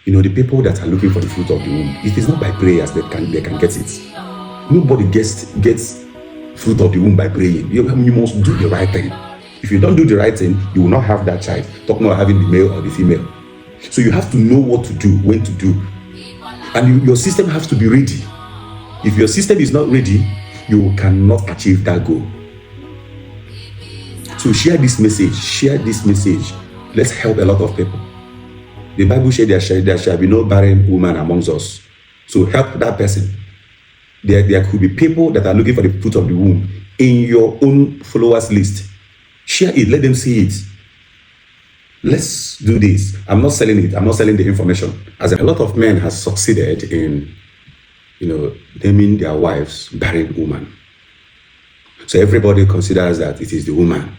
The people that are looking for the fruit of the womb, it is not by prayers that they can get it. Nobody gets fruit of the womb by praying. You must do the right thing. If you don't do the right thing, you will not have that child. Talking about having the male or the female. So you have to know what to do, when to do. And your system has to be ready. If your system is not ready, you cannot achieve that goal. So share this message. Let's help a lot of people. The Bible says there shall be no barren woman amongst us. So help that person. There could be people that are looking for the fruit of the womb in your own followers list. Share it, let them see it. Let's do this. I'm not selling it. I'm not selling the information. As a lot of men have succeeded in, naming their wives barren woman. So everybody considers that it is the woman.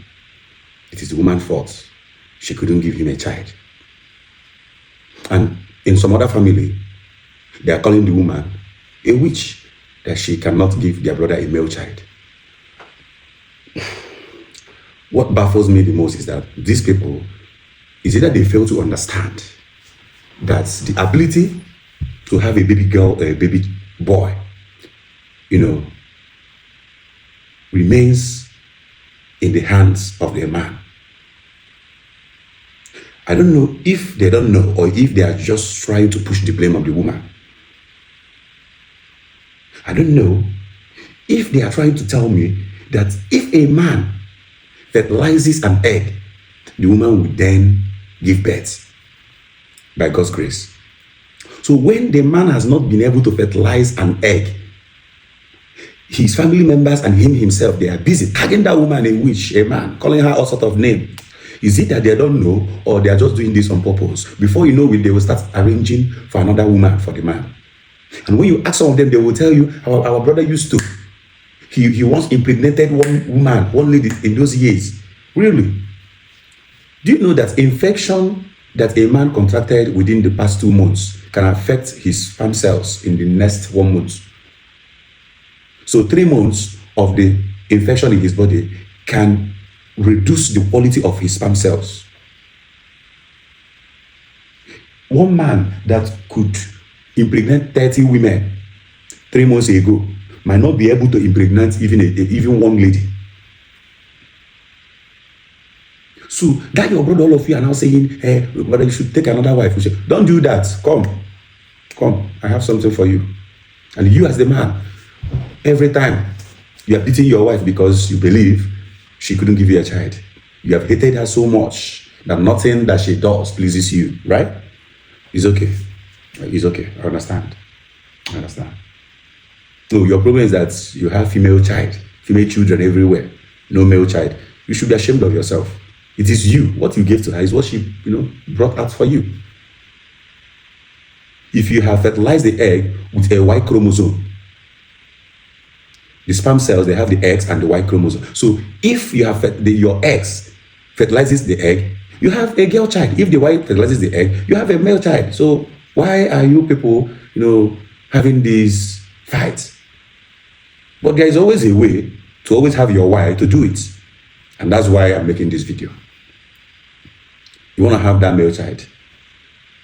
It is the woman's fault. She couldn't give him a child. And in some other family, they are calling the woman a witch, that she cannot give their brother a male child. What baffles me the most is that these people, is either they fail to understand that the ability to have a baby girl or a baby boy, remains in the hands of the man. I don't know if they don't know or if they are just trying to push the blame on the woman. I don't know if they are trying to tell me that if a man fertilizes an egg, the woman will then give birth by God's grace. So when the man has not been able to fertilize an egg, his family members and him himself, they are busy tagging that woman a witch, a man, calling her all sorts of names. Is it that they don't know, or they are just doing this on purpose? Before you know it, they will start arranging for another woman for the man. And when you ask some of them, they will tell you, our brother used to. He once impregnated one lady in those years. Really? Do you know that infection that a man contracted within the past 2 months can affect his sperm cells in the next 1 month? So 3 months of the infection in his body can reduce the quality of his sperm cells. One man that could impregnate 30 women 3 months ago might not be able to impregnate even one lady. So that your brother, all of you are now saying, hey, brother, you should take another wife. Don't do that. Come, I have something for you. And you as the man, every time you are beating your wife because you believe she couldn't give you a child. You have hated her so much that nothing that she does pleases you, right? It's okay. I understand. So your problem is that you have female children everywhere, no male child. You should be ashamed of yourself. It is you. What you gave to her is what she, brought out for you. If you have fertilized the egg with a Y chromosome, the sperm cells, they have the X and the Y chromosome. So if you have your X fertilizes the egg, you have a girl child. If the Y fertilizes the egg, you have a male child. So why are you people, having these fights? But there is always a way to always have your Y to do it. And that's why I'm making this video. You want to have that male child?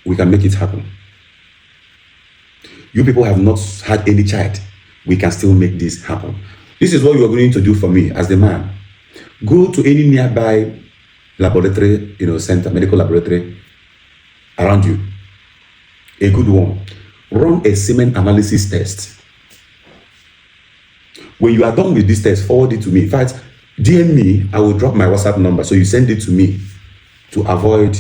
We can make it happen. You people have not had any child. We can still make this happen. This is what you are going to do for me as the man. Go to any nearby laboratory, center, medical laboratory around you. A good one. Run a semen analysis test. When you are done with this test, forward it to me. In fact, DM me. I will drop my WhatsApp number so you send it to me to avoid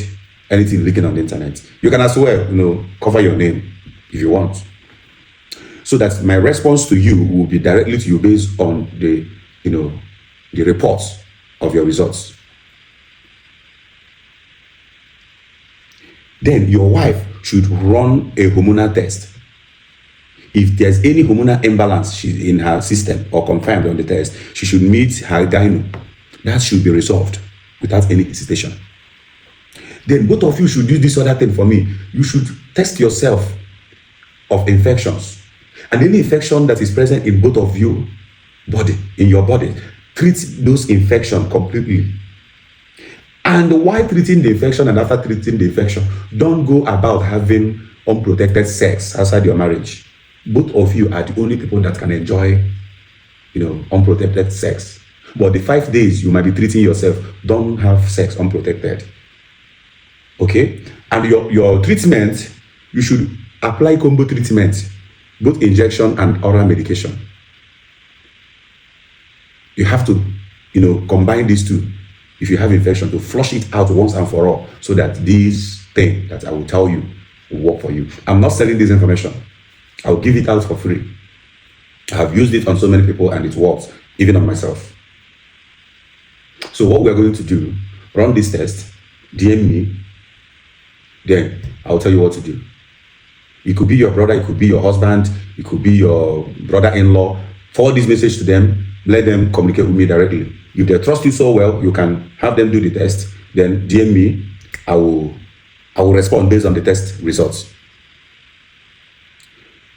anything leaking on the internet. You can as well, cover your name if you want, so that my response to you will be directly to you based on the reports of your results. Then your wife should run a hormonal test. If there's any hormonal imbalance in her system or confirmed on the test, she should meet her gyno. That should be resolved without any hesitation. Then both of you should do this other thing for me. You should test yourself of infections. And any infection that is present in both of you in your body, treat those infections completely. And while treating the infection and after treating the infection, don't go about having unprotected sex outside your marriage, both of you are the only people that can enjoy, unprotected sex. But the 5 days you might be treating yourself, don't have sex unprotected. Okay? And your treatment, you should apply combo treatment, both injection and oral medication. You have to, combine these two. If you have infection, to flush it out once and for all, so that this thing that I will tell you will work for you. I'm not selling this information. I'll give it out for free. I have used it on so many people and it works, even on myself. So what we're going to do, run this test, DM me, then I'll tell you what to do. It could be your brother, it could be your husband, it could be your brother-in-law. Forward this message to them, let them communicate with me directly. If they trust you so well, you can have them do the test, then DM me. I will respond based on the test results.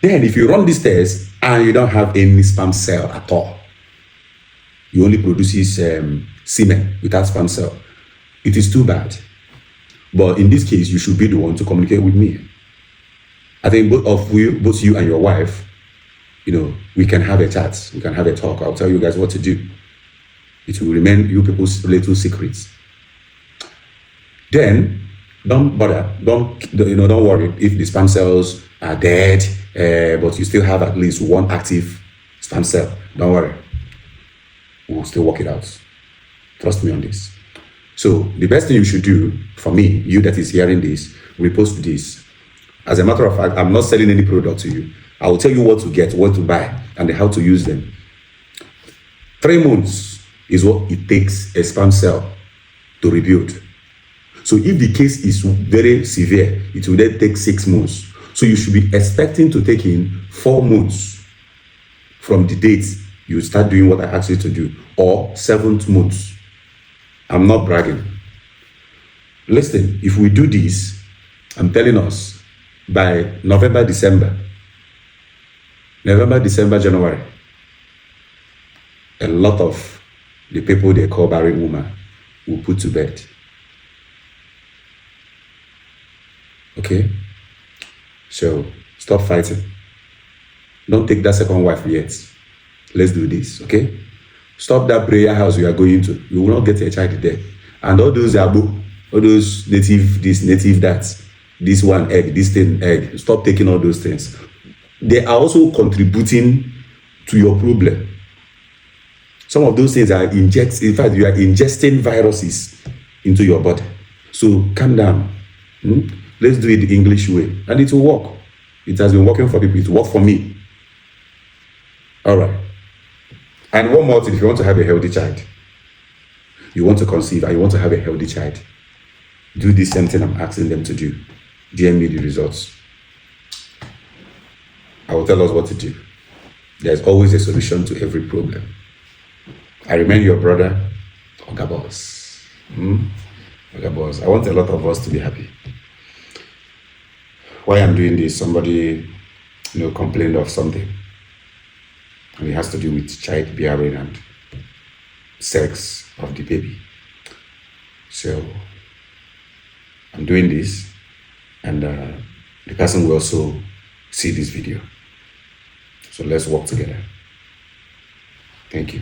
Then if you run this test and you don't have any sperm cell at all, you only produces semen without sperm cell, it is too bad. But in this case, you should be the one to communicate with me. I think both you and your wife, we can have a chat, we can have a talk. I'll tell you guys what to do. It will remain you people's little secrets. Then don't bother, don't worry if the sperm cells are dead, but you still have at least one active sperm cell. Don't worry, we'll still work it out. Trust me on this. So the best thing you should do, for me, you that is hearing this, repost this. As a matter of fact, I'm not selling any product to you. I will tell you what to get, what to buy, and how to use them. 3 months is what it takes a sperm cell to rebuild. So if the case is very severe, it will then take 6 months. So you should be expecting to take in 4 months from the date you start doing what I asked you to do, or 7th month. I'm not bragging. Listen, if we do this, I'm telling us, by November, December, January, a lot of the people they call barren woman will put to bed. Okay? So, stop fighting. Don't take that second wife yet. Let's do this, okay? Stop that prayer house you are going to. You will not get a child there. And all those abo, all those native this, native that, this one egg, this thing egg. Stop taking all those things. They are also contributing to your problem. Some of those things are in fact, you are ingesting viruses into your body. So calm down. Let's do it the English way. And it will work. It has been working for people. It worked for me. All right. And one more thing, if you want to have a healthy child, you want to conceive and you want to have a healthy child, do the same thing I'm asking them to do. DM me the results. I will tell us what to do. There's always a solution to every problem. I remain your brother, Oga Boss. Oga Boss. I want a lot of us to be happy. Why I'm doing this, somebody complained of something. And it has to do with childbearing and sex of the baby. So I'm doing this, and the person will also see this video. So let's work together. Thank you.